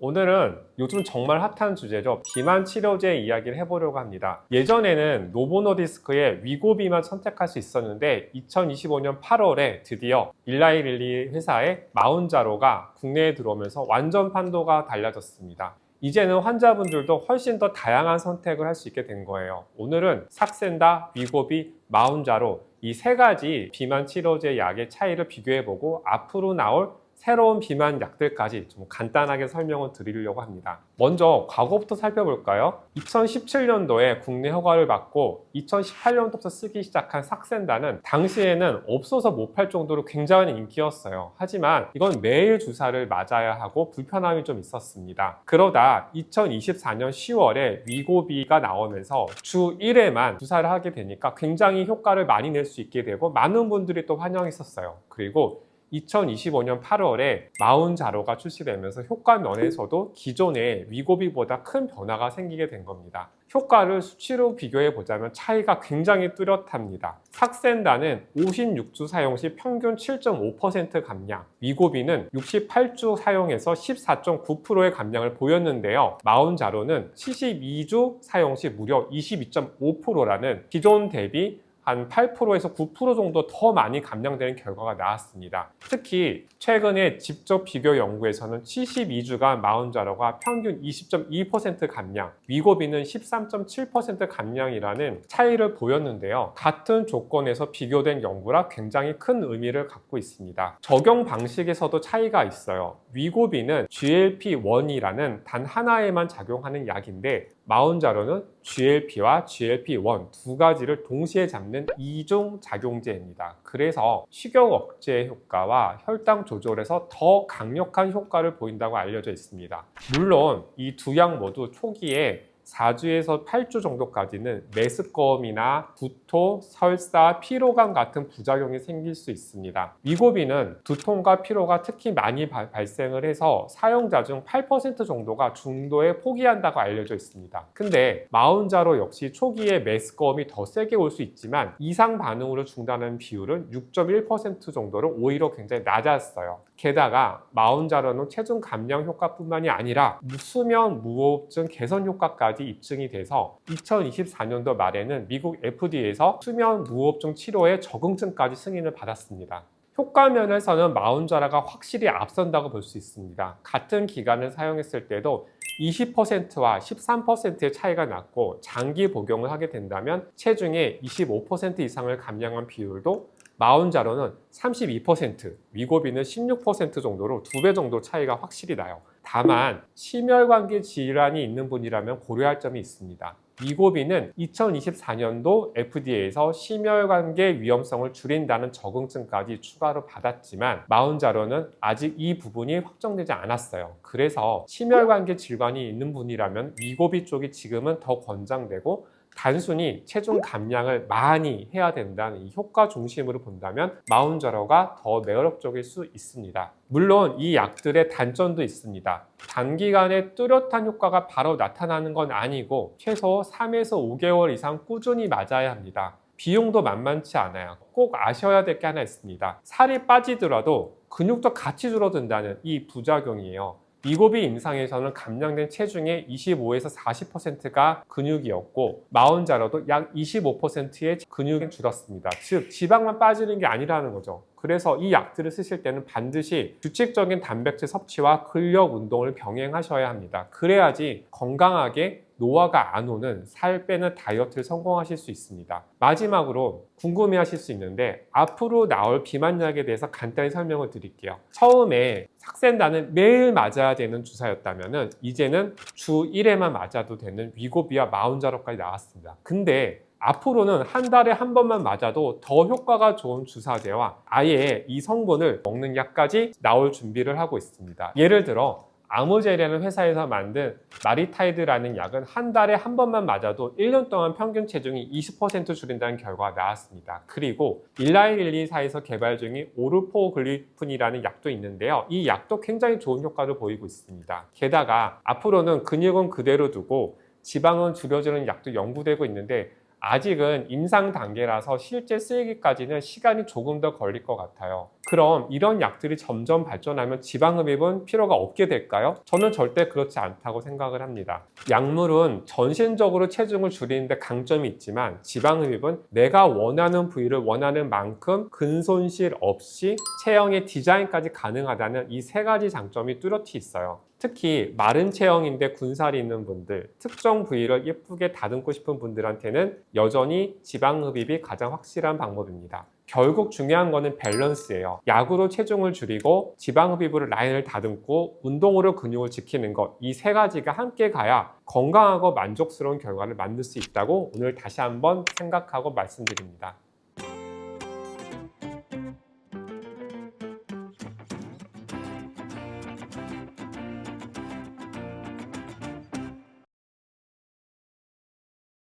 오늘은 요즘 정말 핫한 주제죠. 비만 치료제 이야기를 해보려고 합니다. 예전에는 노보노디스크의 위고비만 선택할 수 있었는데 2025년 8월에 드디어 일라이릴리 회사의 마운자로가 국내에 들어오면서 완전 판도가 달라졌습니다. 이제는 환자분들도 훨씬 더 다양한 선택을 할 수 있게 된 거예요. 오늘은 삭센다, 위고비, 마운자로 이 세 가지 비만 치료제 약의 차이를 비교해보고 앞으로 나올 새로운 비만 약들까지 좀 간단하게 설명을 드리려고 합니다. 먼저 과거부터 살펴볼까요? 2017년도에 국내 허가를 받고 2018년부터 쓰기 시작한 삭센다는 당시에는 없어서 못 팔 정도로 굉장한 인기였어요. 하지만 이건 매일 주사를 맞아야 하고 불편함이 좀 있었습니다. 그러다 2024년 10월에 위고비가 나오면서 주 1회만 주사를 하게 되니까 굉장히 효과를 많이 낼 수 있게 되고 많은 분들이 또 환영했었어요. 그리고 2025년 8월에 마운자로가 출시되면서 효과 면에서도 기존의 위고비보다 큰 변화가 생기게 된 겁니다. 효과를 수치로 비교해 보자면 차이가 굉장히 뚜렷합니다. 삭센다는 56주 사용 시 평균 7.5% 감량, 위고비는 68주 사용해서 14.9%의 감량을 보였는데요. 마운자로는 72주 사용 시 무려 22.5%라는 기존 대비 한 8%에서 9% 정도 더 많이 감량되는 결과가 나왔습니다. 특히 최근에 직접 비교 연구에서는 72주간 마운자로가 평균 20.2% 감량, 위고비는 13.7% 감량이라는 차이를 보였는데요. 같은 조건에서 비교된 연구라 굉장히 큰 의미를 갖고 있습니다. 적용 방식에서도 차이가 있어요. 위고비는 GLP-1이라는 단 하나에만 작용하는 약인데 마운자로는 GLP와 GLP-1 두 가지를 동시에 잡는 이중 작용제입니다. 그래서 식욕 억제 효과와 혈당 조절에서 더 강력한 효과를 보인다고 알려져 있습니다. 물론 이 두 약 모두 초기에 4주에서 8주 정도까지는 메스꺼움이나 구토, 설사, 피로감 같은 부작용이 생길 수 있습니다. 위고비는 두통과 피로가 특히 많이 발생을 해서 사용자 중 8% 정도가 중도에 포기한다고 알려져 있습니다. 근데 마운자로 역시 초기에 메스꺼움이 더 세게 올 수 있지만 이상 반응으로 중단하는 비율은 6.1% 정도로 오히려 굉장히 낮았어요. 게다가 마운자로는 체중 감량 효과뿐만이 아니라 수면 무호흡증 개선 효과까지 입증이 돼서 2024년도 말에는 미국 FDA에서 수면 무호흡증 치료에 적응증까지 승인을 받았습니다. 효과 면에서는 마운자로가 확실히 앞선다고 볼 수 있습니다. 같은 기간을 사용했을 때도 20%와 13%의 차이가 났고 장기 복용을 하게 된다면 체중의 25% 이상을 감량한 비율도 마운자로는 32%, 위고비는 16% 정도로 2배 정도 차이가 확실히 나요. 다만 심혈관계 질환이 있는 분이라면 고려할 점이 있습니다. 위고비는 2024년도 FDA에서 심혈관계 위험성을 줄인다는 적응증까지 추가로 받았지만 마운자로는 아직 이 부분이 확정되지 않았어요. 그래서 심혈관계 질환이 있는 분이라면 위고비 쪽이 지금은 더 권장되고 단순히 체중 감량을 많이 해야 된다는 이 효과 중심으로 본다면 마운자로가 더 매력적일 수 있습니다. 물론 이 약들의 단점도 있습니다. 단기간에 뚜렷한 효과가 바로 나타나는 건 아니고 최소 3에서 5개월 이상 꾸준히 맞아야 합니다. 비용도 만만치 않아요. 꼭 아셔야 될 게 하나 있습니다. 살이 빠지더라도 근육도 같이 줄어든다는 이 부작용이에요. 위고비 임상에서는 감량된 체중의 25에서 40%가 근육이었고 마운자로도 약 25%의 근육이 줄었습니다. 즉 지방만 빠지는 게 아니라는 거죠. 그래서 이 약들을 쓰실 때는 반드시 규칙적인 단백질 섭취와 근력 운동을 병행하셔야 합니다. 그래야지 건강하게 노화가 안 오는 살 빼는 다이어트를 성공하실 수 있습니다. 마지막으로 궁금해하실 수 있는데 앞으로 나올 비만약에 대해서 간단히 설명을 드릴게요. 처음에 삭센다는 매일 맞아야 되는 주사였다면 이제는 주 1회만 맞아도 되는 위고비와 마운자로까지 나왔습니다. 근데 앞으로는 한 달에 한 번만 맞아도 더 효과가 좋은 주사제와 아예 이 성분을 먹는 약까지 나올 준비를 하고 있습니다. 예를 들어 아모젤이라는 회사에서 만든 마리타이드라는 약은 한 달에 한 번만 맞아도 1년 동안 평균 체중이 20% 줄인다는 결과가 나왔습니다. 그리고 일라이릴리사에서 개발 중인 오르포글리픈이라는 약도 있는데요. 이 약도 굉장히 좋은 효과를 보이고 있습니다. 게다가 앞으로는 근육은 그대로 두고 지방은 줄여주는 약도 연구되고 있는데 아직은 임상 단계라서 실제 쓰이기까지는 시간이 조금 더 걸릴 것 같아요. 그럼 이런 약들이 점점 발전하면 지방흡입은 필요가 없게 될까요? 저는 절대 그렇지 않다고 생각을 합니다. 약물은 전신적으로 체중을 줄이는데 강점이 있지만 지방흡입은 내가 원하는 부위를 원하는 만큼 근손실 없이 체형의 디자인까지 가능하다는 이 세 가지 장점이 뚜렷이 있어요. 특히 마른 체형인데 군살이 있는 분들, 특정 부위를 예쁘게 다듬고 싶은 분들한테는 여전히 지방흡입이 가장 확실한 방법입니다. 결국 중요한 거는 밸런스예요. 약으로 체중을 줄이고 지방흡입으로 라인을 다듬고 운동으로 근육을 지키는 것, 이 세 가지가 함께 가야 건강하고 만족스러운 결과를 만들 수 있다고 오늘 다시 한번 생각하고 말씀드립니다.